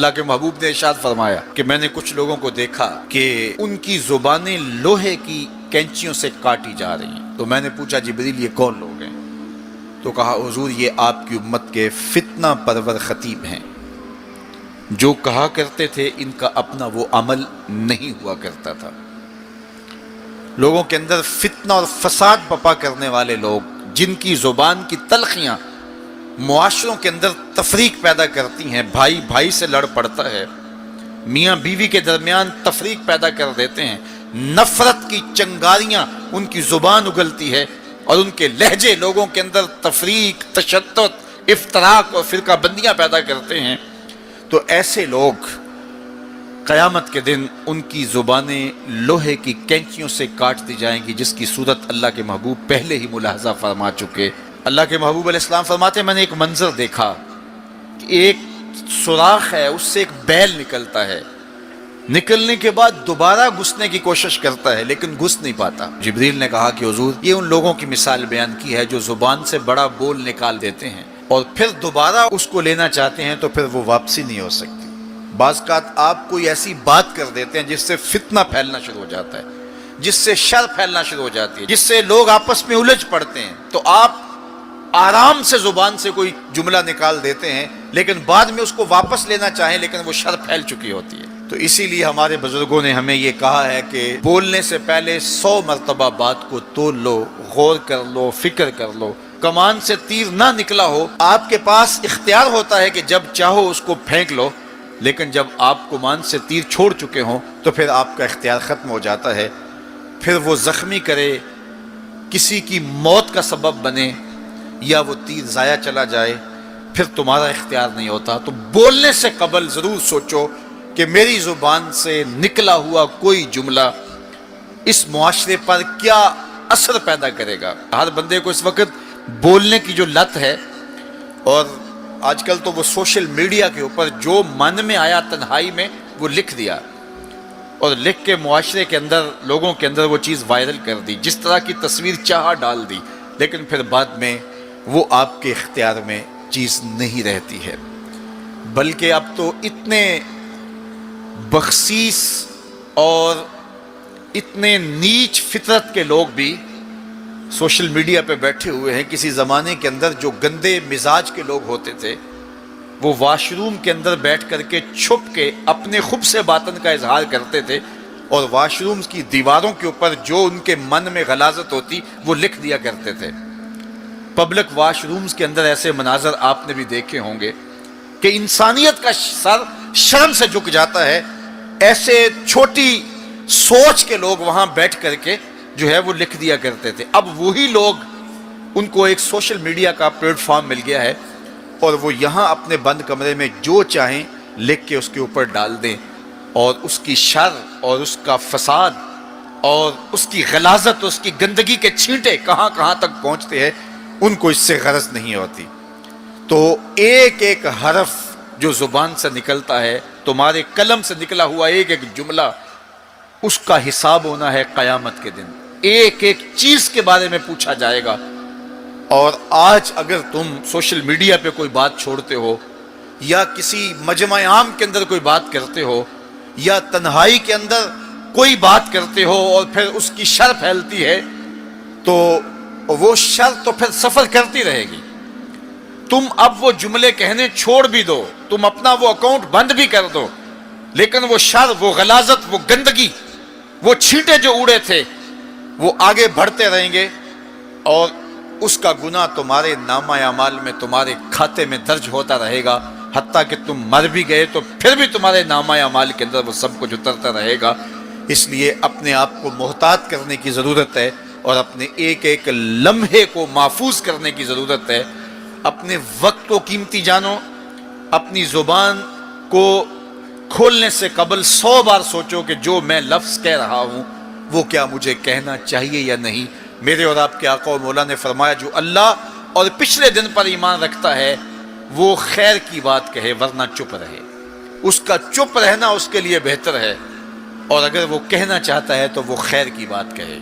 اللہ کے محبوب نے ارشاد فرمایا کہ میں نے کچھ لوگوں کو دیکھا کہ ان کی زبانیں لوہے کی کینچیوں سے کاٹی جا رہی ہیں۔ تو میں نے پوچھا جبریل یہ کون لوگ ہیں؟ تو کہا حضور یہ آپ کی امت کے فتنہ پرور خطیب ہیں، جو کہا کرتے تھے ان کا اپنا وہ عمل نہیں ہوا کرتا تھا۔ لوگوں کے اندر فتنہ اور فساد بپا کرنے والے لوگ، جن کی زبان کی تلخیاں معاشروں کے اندر تفریق پیدا کرتی ہیں، بھائی بھائی سے لڑ پڑتا ہے، میاں بیوی کے درمیان تفریق پیدا کر دیتے ہیں، نفرت کی چنگاریاں ان کی زبان اگلتی ہے، اور ان کے لہجے لوگوں کے اندر تفریق، تشدد، افتراق اور فرقہ بندیاں پیدا کرتے ہیں۔ تو ایسے لوگ قیامت کے دن ان کی زبانیں لوہے کی کینچیوں سے کاٹ دی جائیں گی، جس کی صورت اللہ کے محبوب پہلے ہی ملاحظہ فرما چکے۔ اللہ کے محبوب علیہ السلام فرماتے ہیں میں نے ایک منظر دیکھا کہ ایک سوراخ ہے، اس سے ایک بیل نکلتا ہے، نکلنے کے بعد دوبارہ گھسنے کی کوشش کرتا ہے لیکن گھس نہیں پاتا۔ جبریل نے کہا کہ حضور یہ ان لوگوں کی مثال بیان کی ہے جو زبان سے بڑا بول نکال دیتے ہیں اور پھر دوبارہ اس کو لینا چاہتے ہیں تو پھر وہ واپسی نہیں ہو سکتی۔ بعض اوقات آپ کوئی ایسی بات کر دیتے ہیں جس سے فتنہ پھیلنا شروع ہو جاتا ہے، جس سے شر پھیلنا شروع ہو جاتی ہے، جس سے لوگ آپس میں الجھ پڑتے ہیں، تو آپ آرام سے زبان سے کوئی جملہ نکال دیتے ہیں لیکن بعد میں اس کو واپس لینا چاہیں لیکن وہ شر پھیل چکی ہوتی ہے۔ تو اسی لیے ہمارے بزرگوں نے ہمیں یہ کہا ہے کہ بولنے سے پہلے 100 مرتبہ بات کو تول لو، غور کر لو، فکر کر لو۔ کمان سے تیر نہ نکلا ہو، آپ کے پاس اختیار ہوتا ہے کہ جب چاہو اس کو پھینک لو، لیکن جب آپ کمان سے تیر چھوڑ چکے ہوں تو پھر آپ کا اختیار ختم ہو جاتا ہے۔ پھر وہ زخمی کرے، کسی کی موت کا سبب بنے یا وہ تیر ضائع چلا جائے، پھر تمہارا اختیار نہیں ہوتا۔ تو بولنے سے قبل ضرور سوچو کہ میری زبان سے نکلا ہوا کوئی جملہ اس معاشرے پر کیا اثر پیدا کرے گا۔ ہر بندے کو اس وقت بولنے کی جو لت ہے، اور آج کل تو وہ سوشل میڈیا کے اوپر جو من میں آیا تنہائی میں وہ لکھ دیا اور لکھ کے معاشرے کے اندر لوگوں کے اندر وہ چیز وائرل کر دی، جس طرح کی تصویر چاہا ڈال دی، لیکن پھر بعد میں وہ آپ کے اختیار میں چیز نہیں رہتی ہے۔ بلکہ اب تو اتنے بخسیس اور اتنے نیچ فطرت کے لوگ بھی سوشل میڈیا پہ بیٹھے ہوئے ہیں۔ کسی زمانے کے اندر جو گندے مزاج کے لوگ ہوتے تھے وہ واش روم کے اندر بیٹھ کر کے چھپ کے اپنے خب سے باطن کا اظہار کرتے تھے، اور واش روم کی دیواروں کے اوپر جو ان کے من میں غلاظت ہوتی وہ لکھ دیا کرتے تھے۔ پبلک واش رومز کے اندر ایسے مناظر آپ نے بھی دیکھے ہوں گے کہ انسانیت کا سر شرم سے جھک جاتا ہے۔ ایسے چھوٹی سوچ کے لوگ وہاں بیٹھ کر کے جو ہے وہ لکھ دیا کرتے تھے۔ اب وہی لوگ، ان کو ایک سوشل میڈیا کا پلیٹ فارم مل گیا ہے اور وہ یہاں اپنے بند کمرے میں جو چاہیں لکھ کے اس کے اوپر ڈال دیں، اور اس کی شر اور اس کا فساد اور اس کی غلاظت، اس کی گندگی کے چھینٹے کہاں کہاں تک پہنچتے ہیں، ان کو اس سے غرض نہیں ہوتی۔ تو ایک ایک حرف جو زبان سے نکلتا ہے، تمہارے قلم سے نکلا ہوا ایک ایک جملہ، اس کا حساب ہونا ہے قیامت کے دن۔ ایک ایک چیز کے بارے میں پوچھا جائے گا۔ اور آج اگر تم سوشل میڈیا پہ کوئی بات چھوڑتے ہو، یا کسی مجمع عام کے اندر کوئی بات کرتے ہو، یا تنہائی کے اندر کوئی بات کرتے ہو اور پھر اس کی شر پھیلتی ہے، تو وہ شر تو پھر سفر کرتی رہے گی۔ تم اب وہ جملے کہنے چھوڑ بھی دو، تم اپنا وہ اکاؤنٹ بند بھی کر دو، لیکن وہ شر، وہ غلاظت، وہ گندگی، وہ چھینٹے جو اڑے تھے وہ آگے بڑھتے رہیں گے، اور اس کا گناہ تمہارے نامہ اعمال میں، تمہارے کھاتے میں درج ہوتا رہے گا، حتیٰ کہ تم مر بھی گئے تو پھر بھی تمہارے نامہ اعمال کے اندر وہ سب کچھ اترتا رہے گا۔ اس لیے اپنے آپ کو محتاط کرنے کی ضرورت ہے، اور اپنے ایک ایک لمحے کو محفوظ کرنے کی ضرورت ہے۔ اپنے وقت کو قیمتی جانو۔ اپنی زبان کو کھولنے سے قبل 100 بار سوچو کہ جو میں لفظ کہہ رہا ہوں وہ کیا مجھے کہنا چاہیے یا نہیں۔ میرے اور آپ کے آقا و مولا نے فرمایا جو اللہ اور پچھلے دن پر ایمان رکھتا ہے وہ خیر کی بات کہے ورنہ چپ رہے۔ اس کا چپ رہنا اس کے لیے بہتر ہے، اور اگر وہ کہنا چاہتا ہے تو وہ خیر کی بات کہے۔